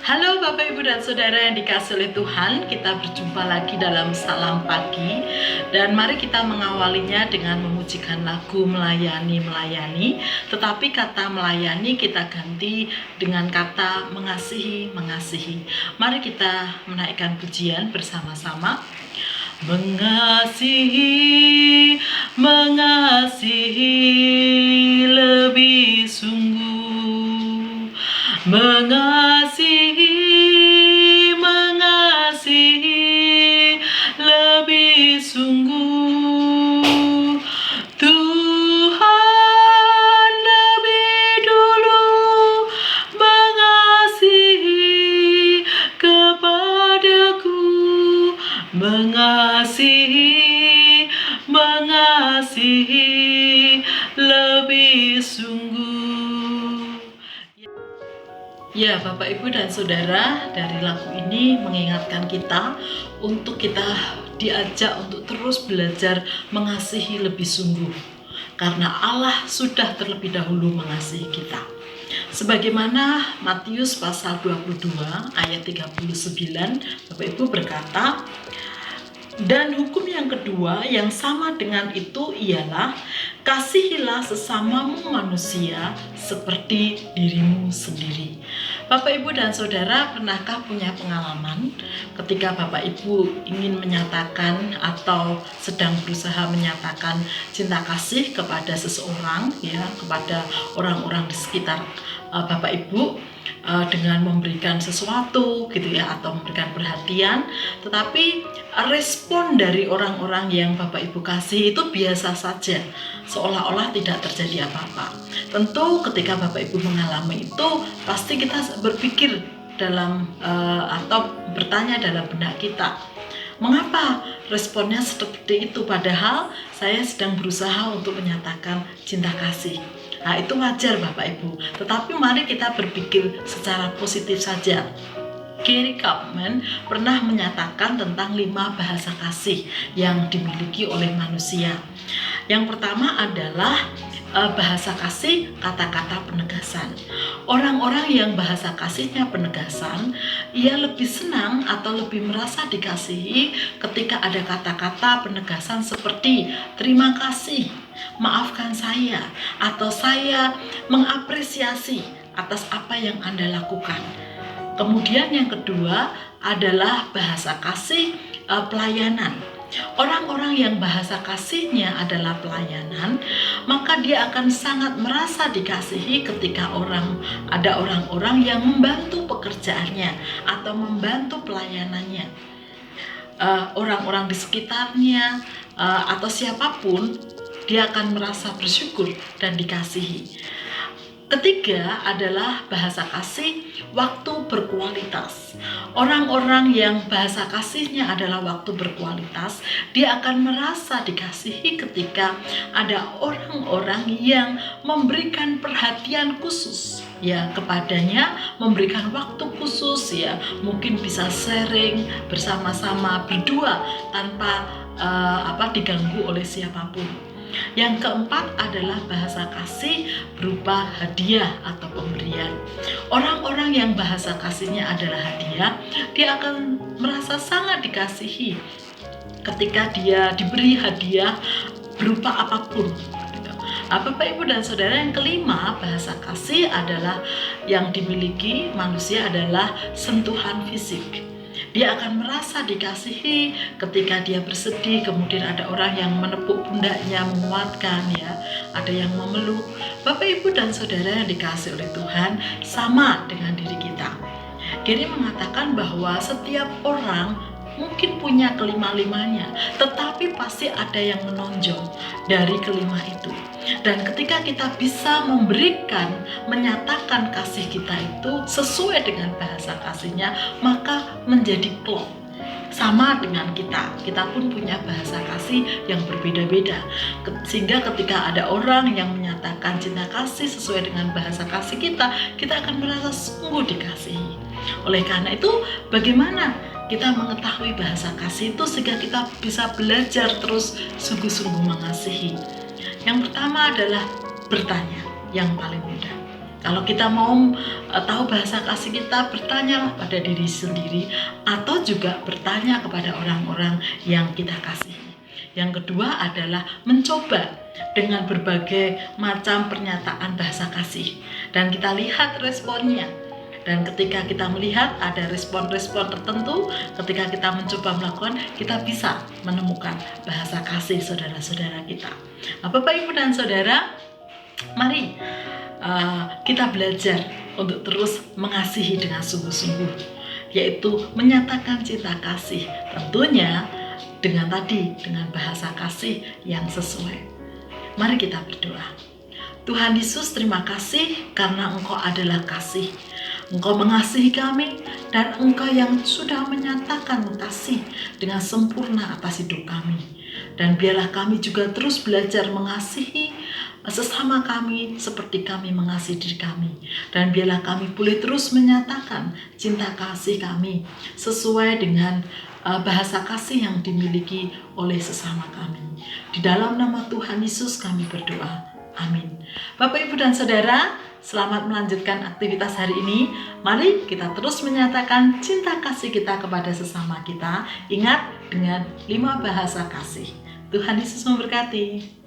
Halo Bapak Ibu dan Saudara yang dikasihi oleh Tuhan, kita berjumpa lagi dalam Salam Pagi. Dan mari kita mengawalinya dengan memujikan lagu Melayani. Tetapi kata melayani kita ganti dengan kata mengasihi. Mari kita menaikkan pujian bersama-sama. Mengasihi lebih sungguh, mengasihi lebih sungguh. Tuhan lebih dulu mengasihi kepadaku, mengasihi lebih sungguh. Ya, Bapak Ibu dan Saudara, dari lagu ini mengingatkan kita untuk kita diajak untuk terus belajar mengasihi lebih sungguh. Karena Allah sudah terlebih dahulu mengasihi kita. Sebagaimana Matius pasal 22 ayat 39, Bapak Ibu berkata, dan hukum yang kedua yang sama dengan itu ialah kasihilah sesamamu manusia seperti dirimu sendiri. Bapak Ibu dan Saudara, pernahkah punya pengalaman ketika Bapak Ibu ingin menyatakan atau sedang berusaha menyatakan cinta kasih kepada seseorang, ya, kepada orang-orang di sekitar Bapak Ibu, dengan memberikan sesuatu gitu ya, atau memberikan perhatian, tetapi respon dari orang-orang yang Bapak Ibu kasih itu biasa saja, seolah-olah tidak terjadi apa-apa. Tentu ketika Bapak Ibu mengalami itu, pasti kita berpikir dalam atau bertanya dalam benak kita, mengapa responnya seperti itu, padahal saya sedang berusaha untuk menyatakan cinta kasih. Nah, itu wajar Bapak Ibu, tetapi mari kita berpikir secara positif saja. Gary Chapman pernah menyatakan tentang 5 bahasa kasih yang dimiliki oleh manusia. Yang pertama adalah bahasa kasih kata-kata penegasan. Orang-orang yang bahasa kasihnya penegasan, ia lebih senang atau lebih merasa dikasihi ketika ada kata-kata penegasan seperti terima kasih, maafkan saya, atau saya mengapresiasi atas apa yang Anda lakukan. Kemudian yang kedua adalah bahasa kasih pelayanan. Orang-orang yang bahasa kasihnya adalah pelayanan, maka dia akan sangat merasa dikasihi ketika ada orang-orang yang membantu pekerjaannya atau membantu pelayanannya. Orang-orang di sekitarnya atau siapapun, dia akan merasa bersyukur dan dikasihi. Ketiga adalah bahasa kasih waktu berkualitas. Orang-orang yang bahasa kasihnya adalah waktu berkualitas, dia akan merasa dikasihi ketika ada orang-orang yang memberikan perhatian khusus ya kepadanya, memberikan waktu khusus ya, mungkin bisa sharing bersama-sama berdua tanpa diganggu oleh siapapun. Yang keempat adalah bahasa kasih berupa hadiah atau pemberian. Orang-orang yang bahasa kasihnya adalah hadiah, dia akan merasa sangat dikasihi ketika dia diberi hadiah berupa apapun. Bapak Ibu dan Saudara, yang kelima bahasa kasih adalah yang dimiliki manusia adalah sentuhan fisik. Dia akan merasa dikasihi ketika dia bersedih, kemudian ada orang yang menepuk pundaknya, menguatkan ya, ada yang memeluk. Bapak Ibu dan Saudara yang dikasihi oleh Tuhan, sama dengan diri kita. Gary mengatakan bahwa setiap orang mungkin punya kelima-limanya, tetapi pasti ada yang menonjol dari kelima itu. Dan ketika kita bisa menyatakan kasih kita itu sesuai dengan bahasa kasihnya, maka menjadi klop. Sama dengan kita pun punya bahasa kasih yang berbeda-beda. Sehingga ketika ada orang yang menyatakan cinta kasih sesuai dengan bahasa kasih kita akan merasa sungguh dikasihi. Oleh karena itu, bagaimana kita mengetahui bahasa kasih itu sehingga kita bisa belajar terus sungguh-sungguh mengasihi? Yang pertama adalah bertanya, yang paling mudah. Kalau kita mau tahu bahasa kasih kita, bertanyalah pada diri sendiri atau juga bertanya kepada orang-orang yang kita kasihi. Yang kedua adalah mencoba dengan berbagai macam pernyataan bahasa kasih dan kita lihat responnya. Dan ketika kita melihat ada respon-respon tertentu, ketika kita mencoba melakukan, kita bisa menemukan bahasa kasih saudara-saudara kita. Nah, Bapak, Ibu, dan Saudara, mari kita belajar untuk terus mengasihi dengan sungguh-sungguh, yaitu menyatakan cinta kasih, tentunya dengan bahasa kasih yang sesuai. Mari kita berdoa. Tuhan Yesus, terima kasih karena Engkau adalah kasih. Engkau mengasihi kami dan Engkau yang sudah menyatakan kasih dengan sempurna atas hidup kami. Dan biarlah kami juga terus belajar mengasihi sesama kami seperti kami mengasihi diri kami. Dan biarlah kami boleh terus menyatakan cinta kasih kami sesuai dengan bahasa kasih yang dimiliki oleh sesama kami. Di dalam nama Tuhan Yesus kami berdoa. Amin. Bapak, Ibu, dan Saudara, selamat melanjutkan aktivitas hari ini. Mari kita terus menyatakan cinta kasih kita kepada sesama kita. Ingat dengan 5 bahasa kasih. Tuhan Yesus memberkati.